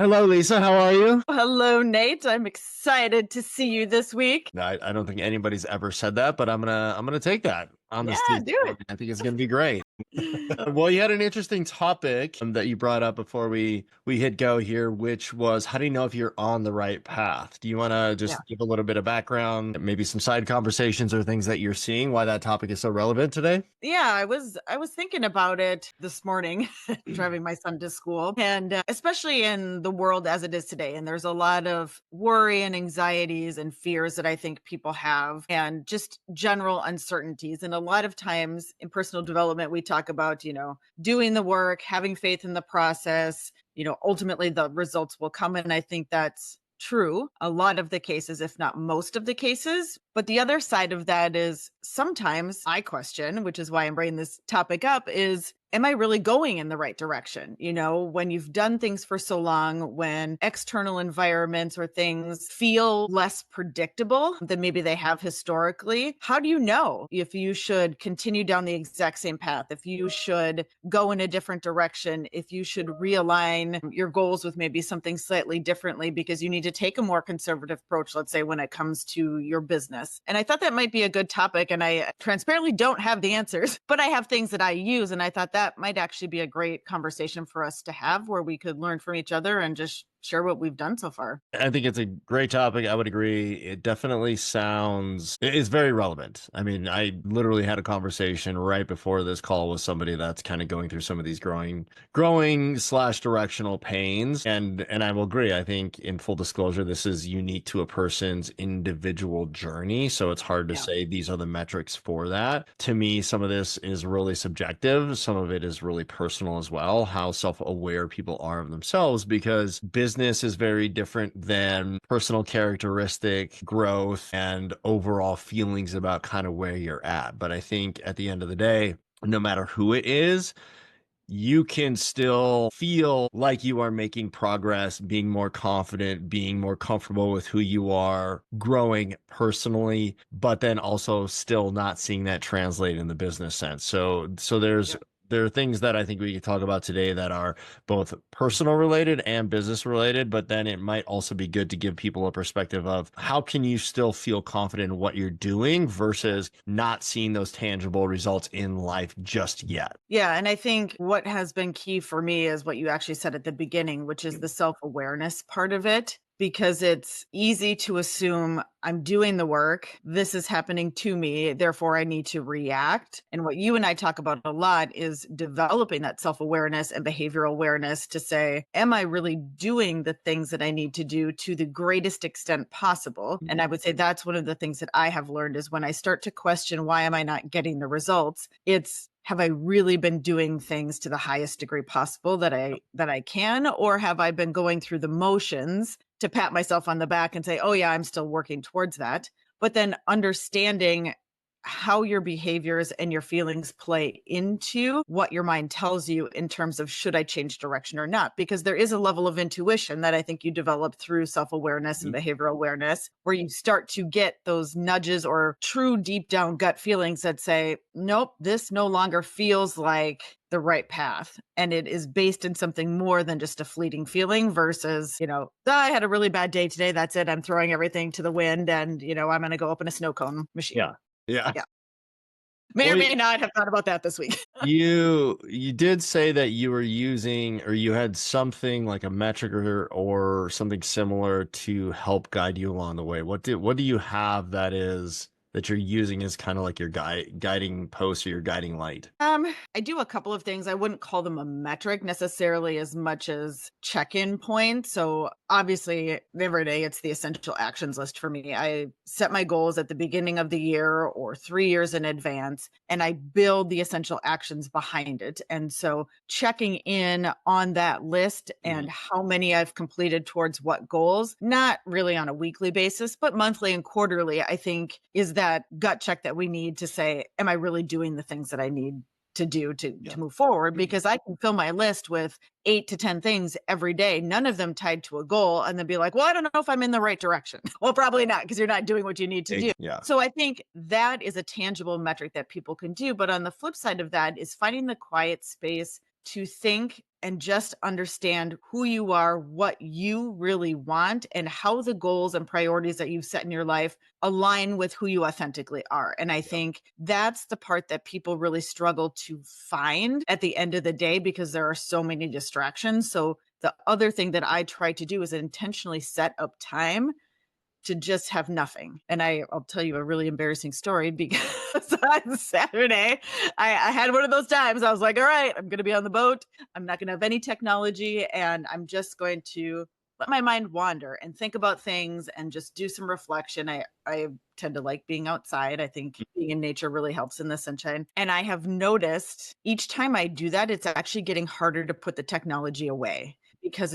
Hello, Lisa. How are you? Hello, Nate. I'm excited to see you this week. No, I don't think anybody's ever said that, but I'm gonna take that on Yeah, this Tuesday do morning. I think it's gonna be great. it. Well, you had an interesting topic that you brought up before we hit go here, which was how do you know if you're on the right path? Do you want to Yeah. just give a little bit of background, maybe some side conversations or things that you're seeing, why that topic is so relevant today? Yeah, I was thinking about it this morning, driving my son to school, and especially in the world as it is today. And there's a lot of worry and anxieties and fears that I think people have, and just general uncertainties. And a lot of times in personal development, we talk about, doing the work, having faith in the process. Ultimately the results will come, and I think that's true a lot of the cases, if not most of the cases. But the other side of that is sometimes I question, which is why I'm bringing this topic up, is am I really going in the right direction? When you've done things for so long, when external environments or things feel less predictable than maybe they have historically, how do you know if you should continue down the exact same path, if you should go in a different direction, if you should realign your goals with maybe something slightly differently because you need to take a more conservative approach, let's say, when it comes to your business? And I thought that might be a good topic. And I transparently don't have the answers, but I have things that I use. And I thought that might actually be a great conversation for us to have where we could learn from each other and just share what we've done so far. I think it's a great topic. I would agree. It definitely it is very relevant. I mean, I literally had a conversation right before this call with somebody that's kind of going through some of these growing slash directional pains. And I will agree. I think in full disclosure, this is unique to a person's individual journey. So it's hard to Yeah. say these are the metrics for that. To me, some of this is really subjective. Some of it is really personal as well, how self-aware people are of themselves, because business is very different than personal characteristic growth and overall feelings about kind of where you're at. But I think at the end of the day, no matter who it is, you can still feel like you are making progress, being more confident, being more comfortable with who you are, growing personally, but then also still not seeing that translate in the business sense. So there are things that I think we could talk about today that are both personal related and business related, but then it might also be good to give people a perspective of how can you still feel confident in what you're doing versus not seeing those tangible results in life just yet. Yeah, and I think what has been key for me is what you actually said at the beginning, which is the self-awareness part of it, because it's easy to assume I'm doing the work, this is happening to me, therefore I need to react. And what you and I talk about a lot is developing that self-awareness and behavioral awareness to say, am I really doing the things that I need to do to the greatest extent possible? And I would say that's one of the things that I have learned is when I start to question why am I not getting the results, it's have I really been doing things to the highest degree possible that I can, or have I been going through the motions to pat myself on the back and say, "Oh yeah, I'm still working towards that." But then understanding how your behaviors and your feelings play into what your mind tells you in terms of should I change direction or not? Because there is a level of intuition that I think you develop through self awareness and behavioral awareness, where you start to get those nudges or true deep down gut feelings that say, nope, this no longer feels like the right path. And it is based in something more than just a fleeting feeling versus, I had a really bad day today. That's it. I'm throwing everything to the wind and, I'm going to go open a snow cone machine. Yeah. Yeah. Yeah. May or Well, may not have thought about that this week. you did say that you were using or you had something like a metric or something similar to help guide you along the way. What do you have that you're using as kind of like your guiding post or your guiding light? I do a couple of things. I wouldn't call them a metric necessarily as much as check-in points. So obviously every day it's the essential actions list for me. I set my goals at the beginning of the year or 3 years in advance, and I build the essential actions behind it. And so checking in on that list and Mhm. how many I've completed towards what goals, not really on a weekly basis, but monthly and quarterly, I think is that gut check that we need to say, am I really doing the things that I need to do to Yeah. move forward? Because I can fill my list with 8 to 10 things every day, none of them tied to a goal, and then be like, "Well, I don't know if I'm in the right direction." Well, probably not because you're not doing what you need to do. Yeah. So I think that is a tangible metric that people can do, but on the flip side of that is finding the quiet space to think and just understand who you are, what you really want, and how the goals and priorities that you've set in your life align with who you authentically are. And I think that's the part that people really struggle to find at the end of the day because there are so many distractions. So the other thing that I try to do is intentionally set up time to just have nothing. And I'll tell you a really embarrassing story because on Saturday, I had one of those times. I was like, all right, I'm going to be on the boat. I'm not going to have any technology. And I'm just going to let my mind wander and think about things and just do some reflection. I tend to like being outside. I think being in nature really helps in the sunshine. And I have noticed each time I do that, it's actually getting harder to put the technology away because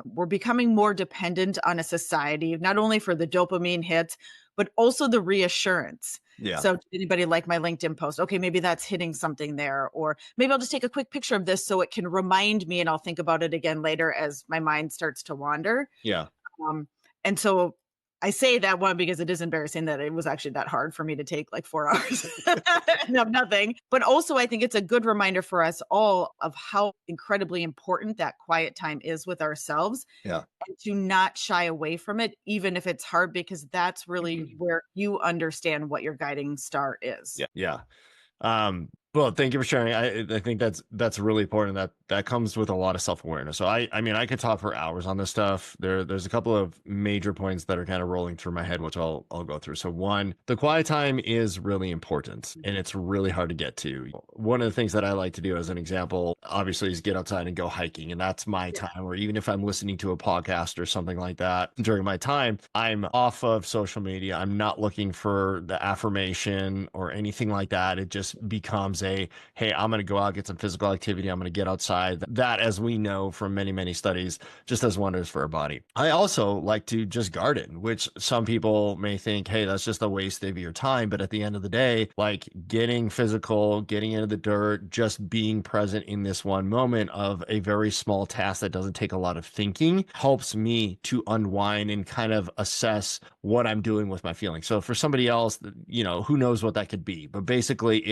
we're becoming more dependent on a society, not only for the dopamine hits, but also the reassurance. Yeah. So did anybody like my LinkedIn post? Okay, maybe that's hitting something there. Or maybe I'll just take a quick picture of this so it can remind me and I'll think about it again later as my mind starts to wander. Yeah. Um, and so I say that one because it is embarrassing that it was actually that hard for me to take like 4 hours and have nothing. But also, I think it's a good reminder for us all of how incredibly important that quiet time is with ourselves Yeah. and to not shy away from it, even if it's hard, because that's really where you understand what your guiding star is. Yeah. Yeah. Well, thank you for sharing. I think that's really important. That comes with a lot of self-awareness. So I mean, I could talk for hours on this stuff. There's a couple of major points that are kind of rolling through my head, which I'll go through. So one, the quiet time is really important and it's really hard to get to. One of the things that I like to do as an example, obviously, is get outside and go hiking. And that's my time. Or even if I'm listening to a podcast or something like that during my time, I'm off of social media. I'm not looking for the affirmation or anything like that. It just becomes hey, I'm going to go out, get some physical activity. I'm going to get outside. That, as we know from many, many studies, just does wonders for our body. I also like to just garden, which some people may think, hey, that's just a waste of your time. But at the end of the day, like getting physical, getting into the dirt, just being present in this one moment of a very small task that doesn't take a lot of thinking helps me to unwind and kind of assess what I'm doing with my feelings. So for somebody else, who knows what that could be, but basically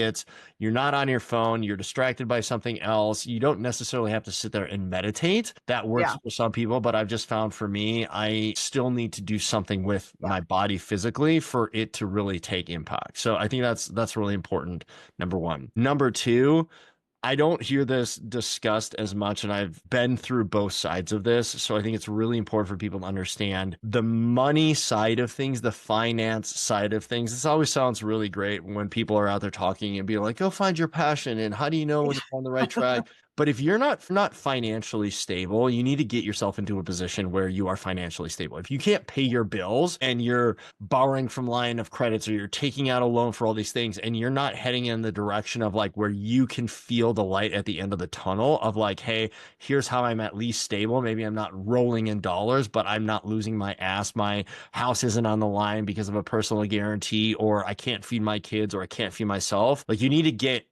you're not on your phone, you're distracted by something else. You don't necessarily have to sit there and meditate. That works for some people, but I've just found for me, I still need to do something with my body physically for it to really take impact. So I think that's really important. Number one. Number two, I don't hear this discussed as much, and I've been through both sides of this. So I think it's really important for people to understand the money side of things, the finance side of things. This always sounds really great when people are out there talking and be like, go find your passion. And how do you know when you're on the right track? But if you're not financially stable, you need to get yourself into a position where you are financially stable. If you can't pay your bills and you're borrowing from line of credits or you're taking out a loan for all these things and you're not heading in the direction of like where you can feel the light at the end of the tunnel of like, hey, here's how I'm at least stable. Maybe I'm not rolling in dollars, but I'm not losing my ass. My house isn't on the line because of a personal guarantee, or I can't feed my kids, or I can't feed myself. Like you need to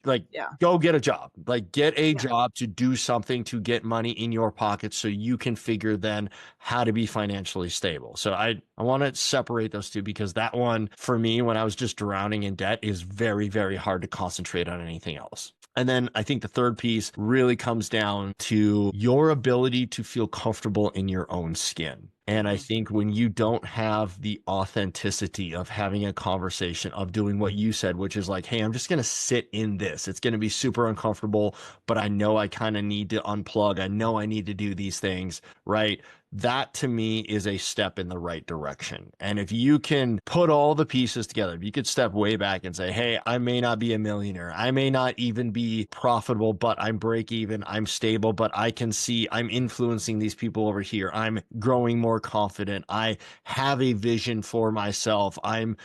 go get a job, like get a job to do something to get money in your pocket so you can figure then how to be financially stable. So I want to separate those two because that one for me, when I was just drowning in debt, is very, very hard to concentrate on anything else. And then I think the third piece really comes down to your ability to feel comfortable in your own skin. And I think when you don't have the authenticity of having a conversation, of doing what you said, which is like, hey, I'm just going to sit in this. It's going to be super uncomfortable, but I know I kind of need to unplug. I know I need to do these things, right? That to me is a step in the right direction. And if you can put all the pieces together, if you could step way back and say, hey, I may not be a millionaire. I may not even be profitable, but I'm break even. I'm stable, but I can see I'm influencing these people over here. I'm growing more confident. I have a vision for myself. I'm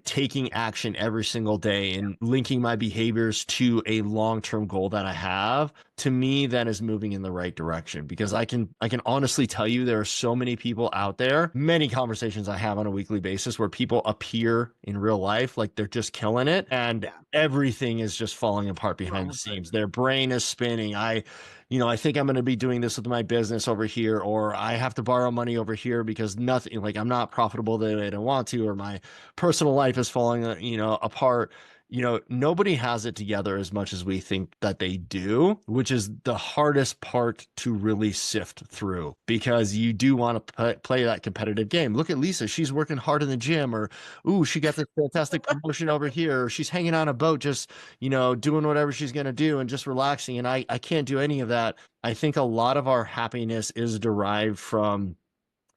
taking action every single day and linking my behaviors to a long-term goal that I have. To me, that is moving in the right direction, because I can honestly tell you there are so many people out there, many conversations I have on a weekly basis where people appear in real life like they're just killing it and everything is just falling apart behind the scenes. Their brain is spinning. I think I'm going to be doing this with my business over here, or I have to borrow money over here because nothing, like I'm not profitable the way I want to, or my personal life is falling, apart. nobody has it together as much as we think that they do, which is the hardest part to really sift through, because you do want to play that competitive game. Look at Lisa. She's working hard in the gym, or, ooh, she got this fantastic promotion over here. Or she's hanging on a boat, just, doing whatever she's going to do and just relaxing. And I can't do any of that. I think a lot of our happiness is derived from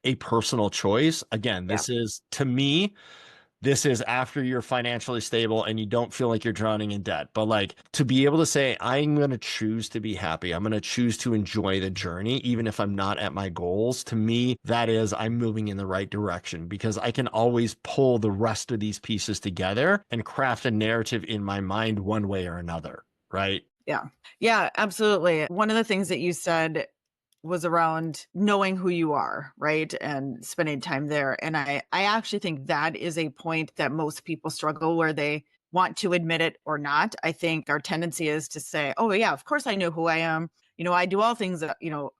a personal choice. Again, Yeah. to me, this is after you're financially stable and you don't feel like you're drowning in debt. But like, to be able to say, I'm going to choose to be happy, I'm going to choose to enjoy the journey, even if I'm not at my goals, to me, that is, I'm moving in the right direction, because I can always pull the rest of these pieces together and craft a narrative in my mind one way or another. Right. Yeah. Yeah, absolutely. One of the things that you said was around knowing who you are, right? And spending time there. And I actually think that is a point that most people struggle, where they want to admit it or not. I think our tendency is to say, oh yeah, of course I know who I am. I do all things,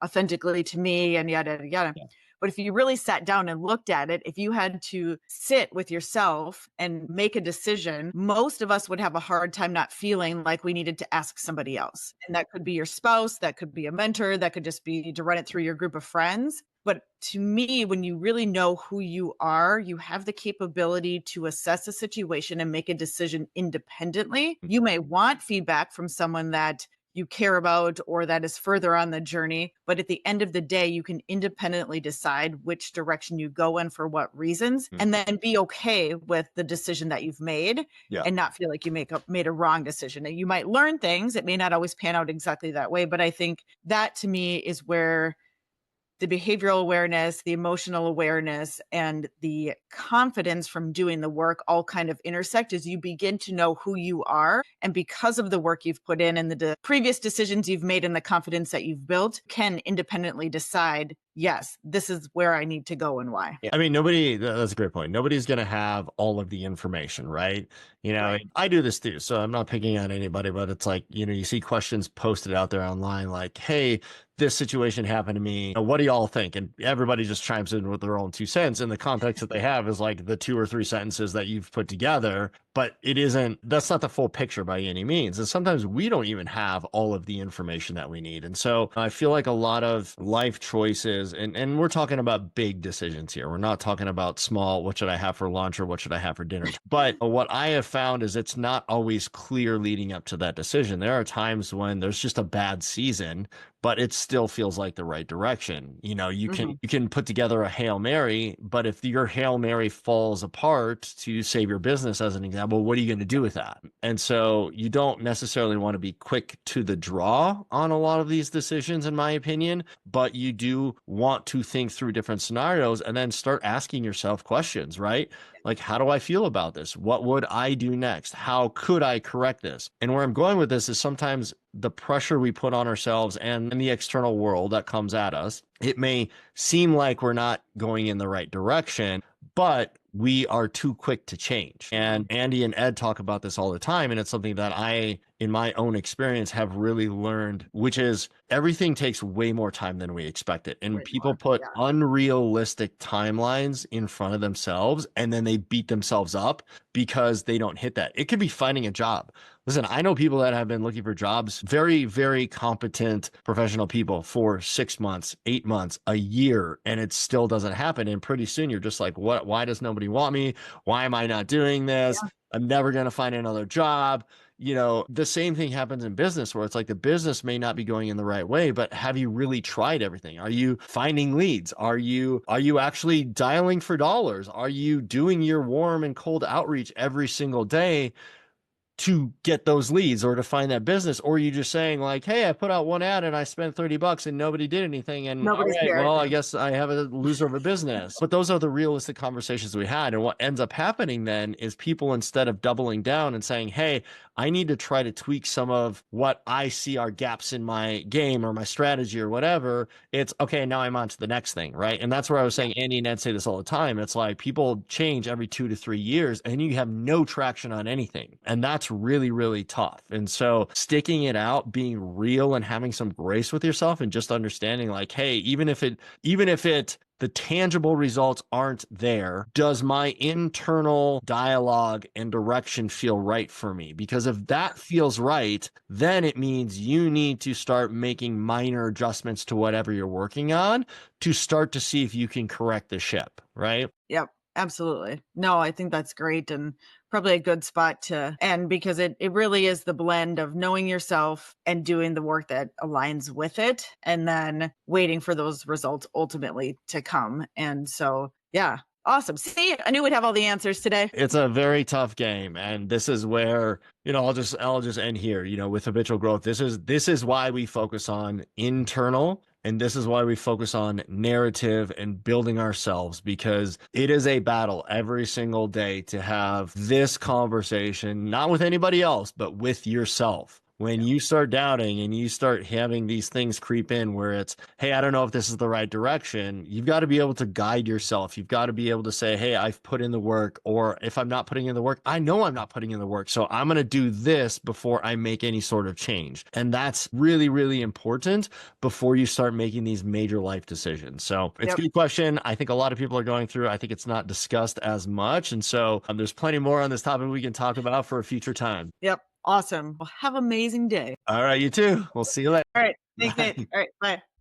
authentically to me, and yada, yada, yada. Yeah. But if you really sat down and looked at it, if you had to sit with yourself and make a decision, most of us would have a hard time not feeling like we needed to ask somebody else. And that could be your spouse, that could be a mentor, that could just be to run it through your group of friends. But to me, when you really know who you are, you have the capability to assess a situation and make a decision independently. You may want feedback from someone that you care about or that is further on the journey, but at the end of the day, you can independently decide which direction you go in for what reasons, and then be okay with the decision that you've made. Yeah. And not feel like you made a wrong decision. And you might learn things. It may not always pan out exactly that way, but I think that to me is where the behavioral awareness, the emotional awareness, and the confidence from doing the work all kind of intersect as you begin to know who you are. And because of the work you've put in and the previous decisions you've made and the confidence that you've built, can independently decide, yes, this is where I need to go and why. I mean, that's a great point. Nobody's going to have all of the information, right? Right. I do this too, so I'm not picking on anybody, but it's like, you see questions posted out there online like, hey, this situation happened to me. What do y'all think? And everybody just chimes in with their own 2 cents. And the context that they have is like the 2 or 3 sentences that you've put together, but that's not the full picture by any means. And sometimes we don't even have all of the information that we need. And so I feel like a lot of life choices, and we're talking about big decisions here. We're not talking about small, what should I have for lunch or what should I have for dinner? But what I have found is it's not always clear leading up to that decision. There are times when there's just a bad season, but it still feels like the right direction. You can put together a Hail Mary, but if your Hail Mary falls apart, to save your business as an example, what are you going to do with that? And so you don't necessarily want to be quick to the draw on a lot of these decisions, in my opinion, but you do want to think through different scenarios and then start asking yourself questions, right? Like, how do I feel about this? What would I do next? How could I correct this? And where I'm going with this is sometimes the pressure we put on ourselves and in the external world that comes at us, it may seem like we're not going in the right direction, but we are too quick to change. And Andy and Ed talk about this all the time. And it's something that I, in my own experience, have really learned, which is everything takes way more time than we expected. And people put unrealistic timelines in front of themselves, and then they beat themselves up because they don't hit that. It could be finding a job. Listen, I know people that have been looking for jobs, very, very competent professional people, for 6 months, 8 months, a year, and it still doesn't happen. And pretty soon you're just like, what? Why does nobody want me? Why am I not doing this? Yeah. I'm never going to find another job. The same thing happens in business, where it's like the business may not be going in the right way, but have you really tried everything? Are you finding leads? Are you actually dialing for dollars? Are you doing your warm and cold outreach every single day to get those leads or to find that business? Or are you just saying like, hey, I put out one ad and I spent $30 and nobody did anything, and Nobody's here. Well, I guess I have a loser of a business. But those are the realistic conversations we had. And what ends up happening then is people, instead of doubling down and saying, hey, I need to try to tweak some of what I see are gaps in my game or my strategy or whatever, it's okay, now I'm on to the next thing, right? And that's where I was saying, Andy and Ed say this all the time. It's like people change every 2 to 3 years and you have no traction on anything. And that's really, really tough. And so sticking it out, being real and having some grace with yourself, and just understanding like, hey, even if it the tangible results aren't there, does my internal dialogue and direction feel right for me? Because if that feels right, then it means you need to start making minor adjustments to whatever you're working on to start to see if you can correct the ship, right? Yep, absolutely. No, I think that's great and probably a good spot to end because it really is the blend of knowing yourself and doing the work that aligns with it and then waiting for those results ultimately to come. And so, yeah, awesome. See, I knew we'd have all the answers today. It's a very tough game, and this is where, I'll just end here, with habitual growth. This is why we focus on internal, and this is why we focus on narrative and building ourselves, because it is a battle every single day to have this conversation, not with anybody else, but with yourself. When you start doubting and you start having these things creep in where it's, hey, I don't know if this is the right direction, you've got to be able to guide yourself. You've got to be able to say, hey, I've put in the work, or if I'm not putting in the work, I know I'm not putting in the work. So I'm going to do this before I make any sort of change. And that's really, really important before you start making these major life decisions. So it's a good question. I think a lot of people are going through. I think it's not discussed as much. And so there's plenty more on this topic we can talk about for a future time. Yep. Awesome. Well, have an amazing day. All right, you too. We'll see you later. All right. Thanks, Bye. Nate. All right. Bye.